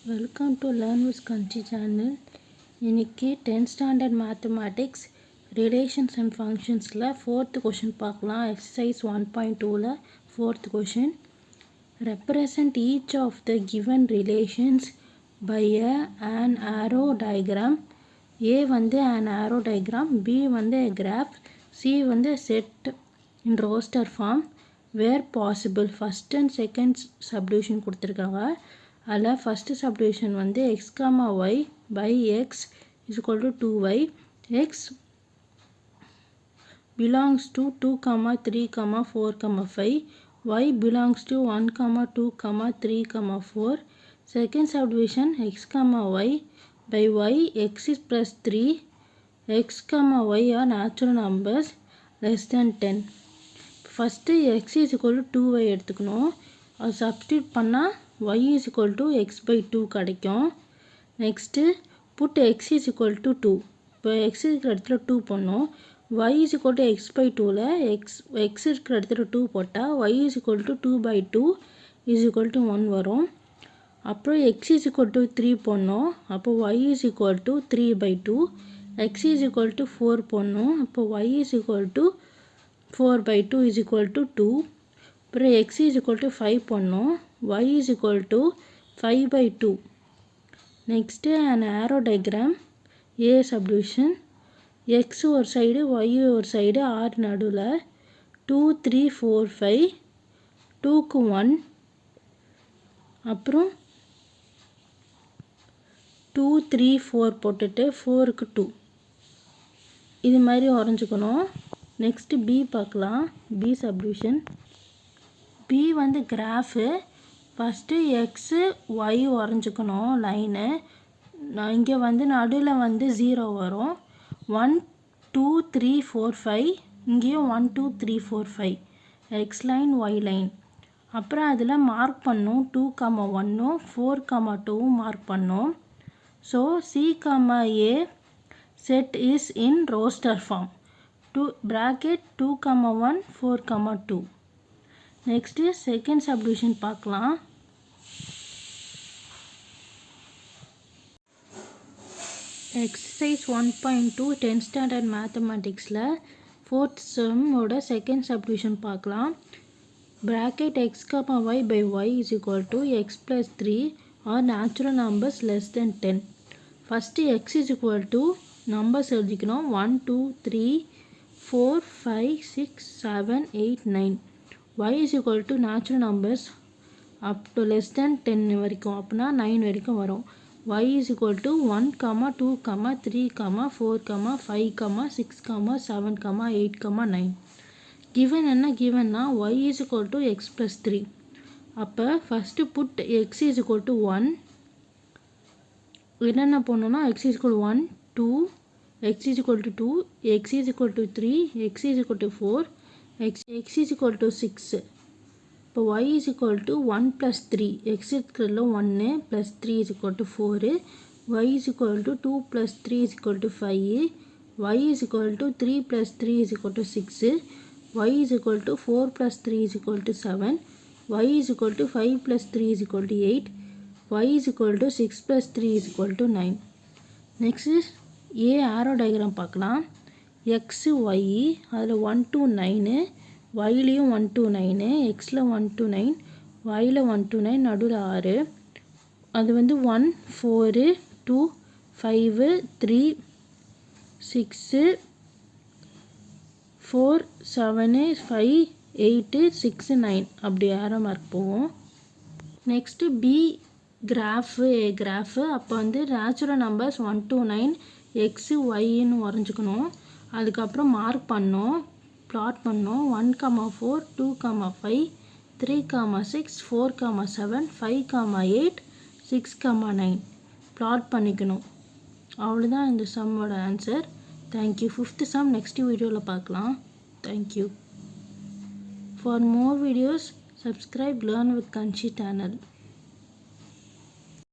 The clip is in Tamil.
Welcome to Learn with Kanchi channel. இன்னைக்கு 10th standard mathematics relations and functionsல 4th question பார்க்கலாம். exercise 1.2ல 4th question. Represent each of the given relations by an arrow diagram. A வந்து an arrow diagram, B வந்து a graph, C வந்து set in roster form where possible. first and second subdivision கொடுத்திருக்காங்க. அதில் ஃபஸ்ட்டு சப்டிவிஷன் வந்து x comma y by x is equal to 2y. X belongs to 2, 3, 4, 5. Y belongs to 1, 2, 3, 4. Second subdivision x comma y by y x is plus 3. X comma y are natural numbers less than 10. First x is equal to 2y எடுத்துக்கணும். அது சப்ஸ்டியூட் பண்ணால் y is equal to x by 2 கிடைக்கும். Next put x is equal to 2. இப்போ x இருக்கிற இடத்துல 2 போடணும். y is equal to x by 2ல x இருக்கிற இடத்துல 2 போட்டால் y is equal to 2 by 2 is equal to 1 வரும். அப்புறம் x is equal to 3 போடணும். அப்போ y is equal to 3 by 2. x is equal to 4 போடணும். அப்போ y is equal to 4 by 2 is equal to 2. அப்புறம் x is equal to 5 போடணும். y is equal to 5 by 2. Next an arrow diagram. A subdivision. x ஒரு சைடு y ஒரு சைடு r நடுவில் 2, 3, 4, 5. 2க்கு 1. அப்புறம் 2, 3, 4 போட்டுட்டு 4க்கு 2. இது மாதிரி வரைஞ்சிக்கணும். நெக்ஸ்ட்டு B பார்க்கலாம். B subdivision. B வந்து கிராஃபு. ஃபஸ்ட்டு எக்ஸு ஒய் வரைஞ்சிக்கணும் லைனு. இங்கே வந்து நடுவில் வந்து 0 வரும். 1, 2, 3, 4, 5. இங்கேயும் 1, 2, 3, 4, 5. X line y line. அப்புறம் அதில் மார்க் பண்ணும் 2, 1, 4, 2 மார்க் பண்ணும். So C, A set is in roster form. bracket 2, 1, 4, 2. Next second subdivision பார்க்கலாம். எக்ஸசைஸ் 1.2 10th ஸ்டாண்டர்ட் மேத்தமெட்டிக்ஸில் 4th சம்மோட செகண்ட் சப்டிவிஷன் பார்க்கலாம். bracket x, y by y is equal to x plus 3 or natural numbers less than 10. First x is equal to numbers எழுதிக்கணும். 1, 2, 3, 4, 5, 6, 7, 8, 9. y is equal to natural numbers up to less than 10 வரைக்கும், அப்படின்னா 9 வரைக்கும் வரும். y is equal to 1, 2, 3, 4, 5, 6, 7, 8, 9. given என்ன givenனா y is equal to x plus 3. அப்போ first put x is equal to 1. என்னென்ன போடணும்னா x is equal to 1, 2, x is equal to 2, x is equal to 3, x is equal to 4, x is equal to 6. இப்போ y is equal to 1 plus 3. x இருக்கிறதுல 1 plus 3 is equal to 4. y is equal to 2 plus 3 is equal to 5. y is equal to 3 plus 3 is equal to 6. y is equal to 4 plus 3 is equal to 7. y is equal to 5 plus 3 is equal to 8. y is equal to 6 plus 3 is equal to 9. Next is A arrow diagram பார்க்கலாம். x y அதில் 1 to 9, yலையும் 1 to 9, xல 1 to 9, yல 1 to 9, நடுவில் 6. அது வந்து 1, 4, 2, 5, 3, 6, 4, 7, 5, 8, 6, 9 அப்படி ஆரோ மார்க் போகும். Next B graph. A graph. அப்போ வந்து நேச்சுரல் நம்பர்ஸ் 1 to 9 எக்ஸு ஒய்ன்னு வரைஞ்சிக்கணும். அதுக்கப்புறம் மார்க் பண்ணோம், ப்ளாட் பண்ணோம். 1, 4, 2, 5, 3, 6, 4, 7, 5, 8, 6, 9 ப்ளாட் பண்ணிக்கணும். அவ்வளோதான் இந்த சம்மோட answer. Thank you. 5th sum next வீடியோவில் பார்க்கலாம். Thank you. For more videos subscribe learn with Kanshi channel.